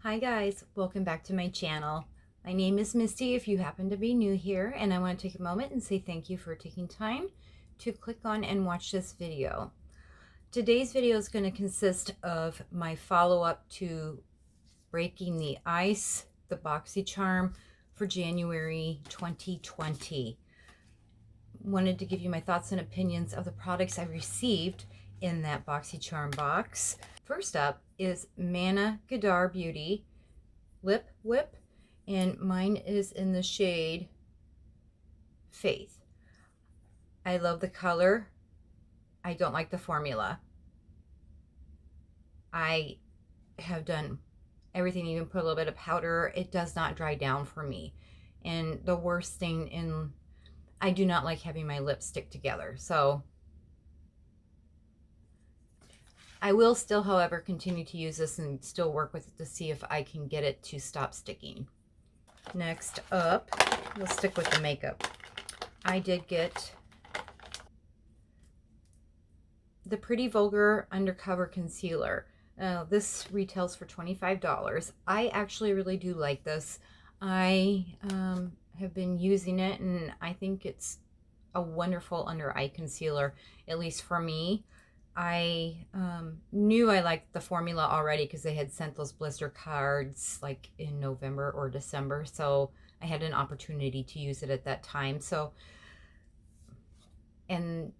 Hi guys, welcome back to my channel. My name is Misty if you happen to be new here, and I want to take a moment and say thank you for taking time to click on and watch this video. Today's video is going to consist of my follow-up to Breaking the Ice, the Boxycharm for January 2020. Wanted to give you my thoughts and opinions of the products I received in that Boxycharm box. First up is Manna Kadar Beauty Lip Whip, and mine is in the shade Faith. I love the color. I don't like the formula. I have done everything, even put a little bit of powder. It does not dry down for me. And the worst thing I do not like having my lips stick together. So I will still, however, continue to use this and still work with it to see if I can get it to stop sticking. Next up, we'll stick with the makeup. I did get the Pretty Vulgar Undercover Concealer. This retails for $25. I actually really do like this. I have been using it, and I think it's a wonderful under eye concealer, at least for me. I knew I liked the formula already because they had sent those blister cards like in November or December, so I had an opportunity to use it at that time. So, and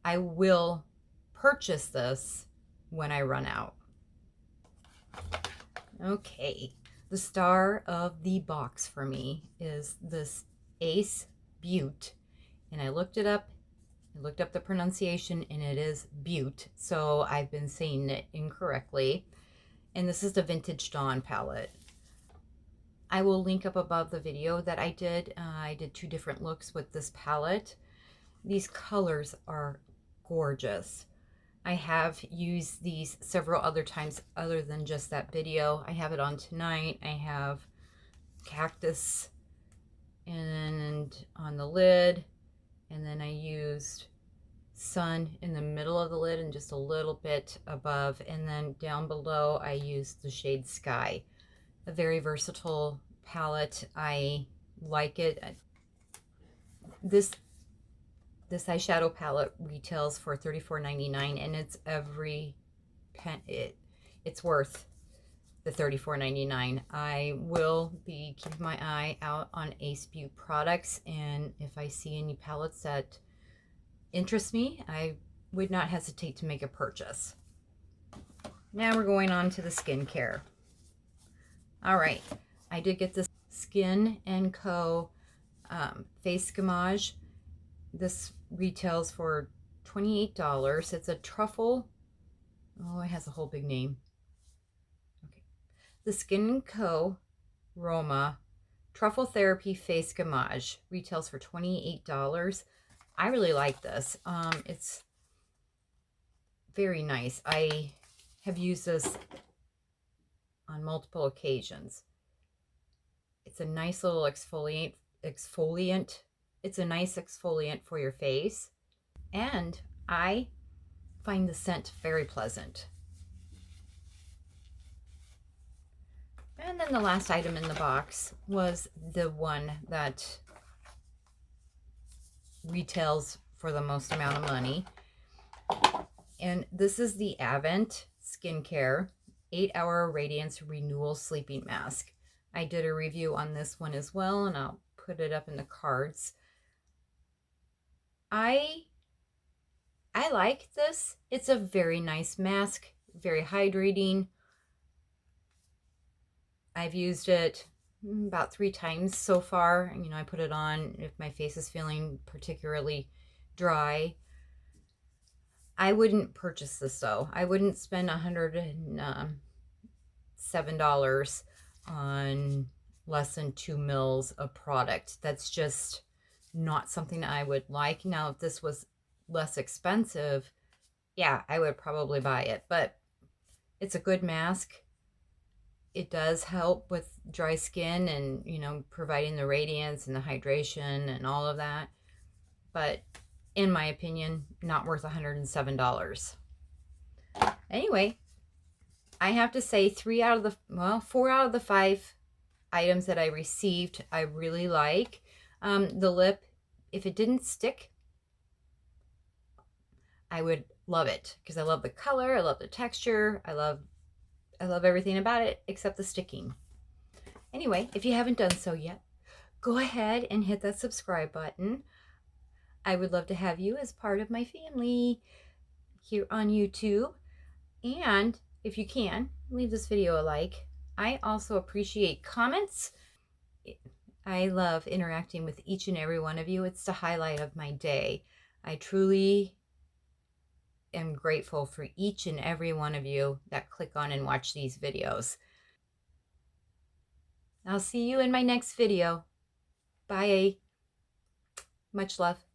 I will purchase this when I run out. Okay, the star of the box for me is this Ace Beaute, and I looked it up. I looked up the pronunciation, and it is Beaute, so I've been saying it incorrectly. And this is the Vintage Dawn palette. I will link up above the video that I did. I did 2 different looks with this palette. These colors are gorgeous. I have used these several other times other than just that video. I have it on tonight. I have cactus and on the lid. And then I used sun in the middle of the lid and just a little bit above. And then down below, I used the shade Sky. A very versatile palette. I like it. This eyeshadow palette retails for $34.99, and it's every penny. It's worth the $34.99. I will be keeping my eye out on Ace Beaute products, and if I see any palettes that interest me, I would not hesitate to make a purchase. Now we're going on to the skincare. All right, I did get this Skin&Co face Gommage. This retails for $28. It's a Truffle. Oh, it has a whole big name. The Skin&Co Roma Truffle Therapy Face Gommage retails for $28. I really like this. It's very nice. I have used this on multiple occasions. It's a nice little exfoliant. It's a nice exfoliant for your face, and I find the scent very pleasant. And then the last item in the box was the one that retails for the most amount of money. And this is the Avant Skincare 8-Hour Radiance Renewal Sleeping Mask. I did a review on this one as well, and I'll put it up in the cards. I like this. It's a very nice mask, very hydrating. I've used it about 3 times so far. You know, I put it on if my face is feeling particularly dry. I wouldn't purchase this though. I wouldn't spend $107 on less than 2 mils of product. That's just not something I would like. Now, if this was less expensive, yeah, I would probably buy it. But it's a good mask. It does help with dry skin and, you know, providing the radiance and the hydration and all of that. But in my opinion, not worth $107. Anyway, I have to say 4 out of the 5 items that I received, I really like. The lip, if it didn't stick, I would love it because I love the color, I love the texture, I love everything about it except the sticking. Anyway, if you haven't done so yet, go ahead and hit that subscribe button. I would love to have you as part of my family here on YouTube. And if you can, leave this video a like. I also appreciate comments. I love interacting with each and every one of you. It's the highlight of my day. I truly am grateful for each and every one of you that click on and watch these videos. I'll see you in my next video. Bye. Much love.